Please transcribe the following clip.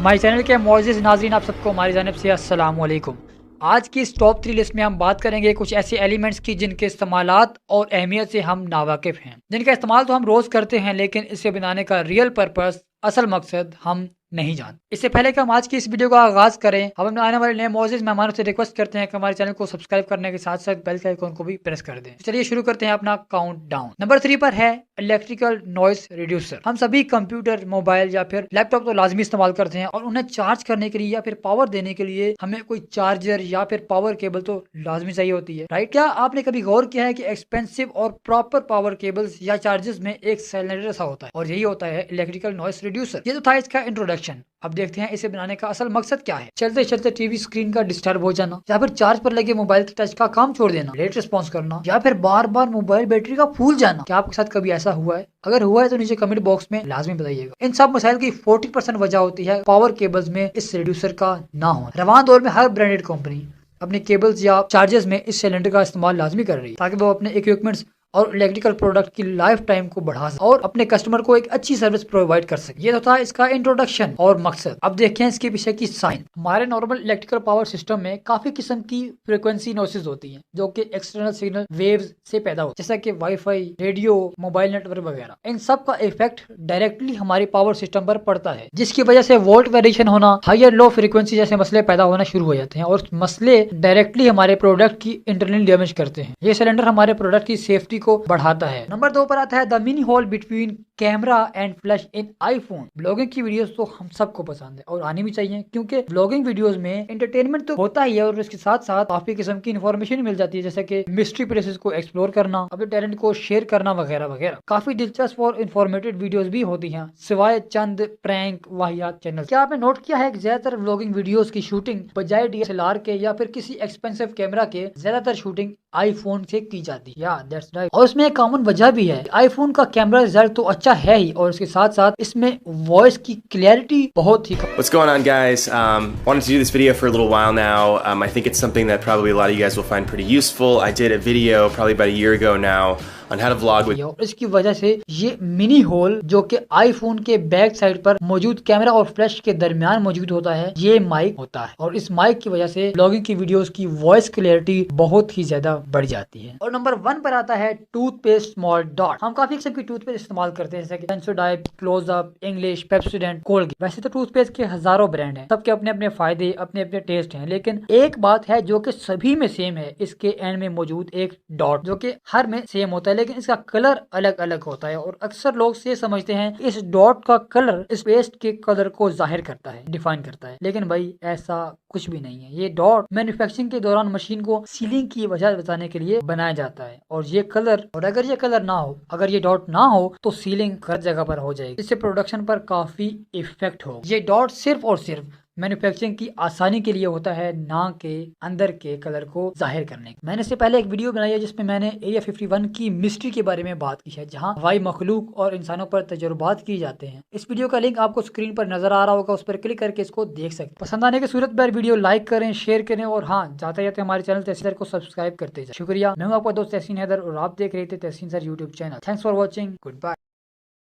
हमारे चैनल के मौजूद नाज़रीन आप सबको हमारी जानिब से अस्सलाम वालेकुम। आज की इस टॉप 3 लिस्ट में हम बात करेंगे कुछ ऐसे एलिमेंट्स की जिनके इस्तेमालात और अहमियत से हम नावाकिफ़ हैं, जिनका इस्तेमाल तो हम रोज़ करते हैं लेकिन इसे बनाने का रियल पर्पस असल मकसद हम नहीं जानते। इससे पहले कि हम आज की इस वीडियो का आगाज करें, हम अपने आने वाले नए मौजूद मेहमानों से रिक्वेस्ट करते हैं कि हमारे चैनल को सब्सक्राइब करने के साथ साथ बेल के आइकन को भी प्रेस कर दें। चलिए शुरू करते हैं अपना काउंट डाउन। नंबर 3 पर है इलेक्ट्रिकल नॉइस रिड्यूसर। हम सभी कंप्यूटर, मोबाइल या फिर लैपटॉप तो लाजमी इस्तेमाल करते हैं और उन्हें चार्ज करने के लिए या फिर पावर देने के लिए हमें कोई चार्जर या फिर पावर केबल तो लाजमी चाहिए होती है, राइट? क्या आपने कभी गौर किया है कि एक्सपेंसिव और प्रॉपर पावर केबल्स या चार्जर्स में एक साइलेंसर सा होता है और यही होता है इलेक्ट्रिकल नॉइस रिड्यूसर। ये तो था इसका इंट्रोडक्शन। अब देखते हैं इसे बनाने का असल मकसद क्या है। चलते चलते टीवी स्क्रीन का डिस्टर्ब हो जाना या फिर चार्ज पर लगे मोबाइल के टच का काम छोड़ देना, लेट रिस्पॉन्स करना या फिर बार बार मोबाइल बैटरी का फूल जाना। क्या आपके साथ कभी ऐसा हुआ है? अगर हुआ है तो नीचे कमेंट बॉक्स में लाजमी बताइएगा। इन सब मसाइल की 40% वजह होती है पावर केबल्स में इस रिड्यूसर का ना होना। रवान दौर में हर ब्रांडेड कंपनी अपने केबल्स या चार्जर्स में इस सिलेंडर का इस्तेमाल लाजमी कर रही है ताकि वो अपने इक्विपमेंट्स और इलेक्ट्रिकल प्रोडक्ट की लाइफ टाइम को बढ़ा सके और अपने कस्टमर को एक अच्छी सर्विस प्रोवाइड कर सके। ये तो था इसका इंट्रोडक्शन और मकसद। अब देखें इसके पीछे की साइंस। हमारे नॉर्मल इलेक्ट्रिकल पावर सिस्टम में काफी किस्म की फ्रीक्वेंसी नॉइसेस होती हैं जो कि एक्सटर्नल सिग्नल वेव्स से पैदा होती है, जैसा कि वाईफाई, रेडियो, मोबाइल नेटवर्क वगैरह। इन सब का इफेक्ट डायरेक्टली हमारी पावर सिस्टम पर पड़ता है, जिसकी वजह से वोल्ट वेरिएशन होना, हाई और लो फ्रीक्वेंसी जैसे मसले पैदा होना शुरू हो जाते हैं और मसले डायरेक्टली हमारे प्रोडक्ट की इंटरनल डैमेज करते हैं। ये सिलेंडर हमारे प्रोडक्ट की सेफ्टी को बढ़ाता है। नंबर 2 पर आता है the mini hole between camera and flash in iPhone. Blogging की वीडियोस तो हम सबको पसंद है और आनी भी चाहिए, क्योंकि ब्लॉगिंग वीडियोस में एंटरटेनमेंट तो होता ही है और इसके साथ साथ काफी किस्म की इन्फॉर्मेशन मिल जाती है, जैसे कि मिस्ट्री प्लेसेस को एक्सप्लोर करना, अपने टैलेंट को शेयर करना वगैरह वगैरह। काफी दिलचस्प और इन्फॉर्मेटिव वीडियोस भी होती हैं सिवाय चंद प्रैंक वाहियात चैनल। क्या आपने नोट किया है कि ज्यादातर व्लॉगिंग वीडियोस की शूटिंग बजाय डीएसएलआर के या फिर किसी एक्सपेंसिव कैमरा के ज्यादातर शूटिंग आईफोन से की जाती है? या दैट्स राइट। और इसमें एक कॉमन वजह भी है। आईफोन का कैमरा रिजल्ट तो अच्छा है ही और इसके साथ साथ इसमें वॉइस की क्लैरिटी बहुत ही What's going on, guys? Wanted to do this video for a little while now. I think it's something that probably a lot of you guys will find pretty useful. I did a video probably about a year ago now on how to vlog with. और इसकी वजह से ये mini whole जो कि iPhone के back side पर मौजूद कैमरा और फ्लैश के दरमियान मौजूद होता है, ये माइक होता है और इस माइक की वजह से ब्लॉगिंग की वीडियोस की वॉइस क्लैरिटी बहुत ही ज्यादा बढ़ जाती है। और नंबर 1 पर आता है टूथपेस्ट स्मॉल डॉट। हम काफी किस्म की टूथपेस्ट इस्तेमाल करते हैं, जैसे कि Sensodyne, Closeup, English, Pepsodent, Colgate. वैसे तो टूथपेस्ट के हजारों ब्रांड हैं, सबके अपने अपने फायदे, अपने अपने टेस्ट हैं, लेकिन एक बात है जो कि सभी में सेम है, इसके एंड में मौजूद एक डॉट जो कि हर में सेम होता है, लेकिन इसका कलर अलग अलग होता है और अक्सर लोग से समझते हैं इस डॉट का कलर इस पेस्ट के कलर को जाहिर करता है, डिफाइन करता है, लेकिन भाई ऐसा कुछ भी नहीं है। ये डॉट मैन्युफैक्चरिंग के दौरान मशीन को सीलिंग की वजह बताने के लिए बनाया जाता है और ये कलर, और अगर ये कलर ना हो, अगर ये डॉट ना हो तो सीलिंग गलत जगह पर हो जाएगी, इससे प्रोडक्शन पर काफी इफेक्ट हो। ये डॉट सिर्फ और सिर्फ मैन्युफैक्चरिंग की आसानी के लिए होता है, ना के अंदर के कलर को जाहिर करने। मैंने इससे पहले एक वीडियो बनाई है जिसमें मैंने एरिया 51 की मिस्ट्री के बारे में बात की है, जहां हवाई मखलूक और इंसानों पर तजुर्बात किए जाते हैं। इस वीडियो का लिंक आपको स्क्रीन पर नजर आ रहा होगा, उस पर क्लिक करके इसको देख सकते। पसंद आने की सूरत पर वीडियो लाइक करें, शेयर करें और हाँ, जाते जाते हमारे चैनल तहसीन को सब्सक्राइब करते जाए। शुक्रिया। मैं हूं आपका दोस्त तहसीन हैदर और आप देख रहे थे Tahseen sir YouTube channel. Thanks for watching. Good bye.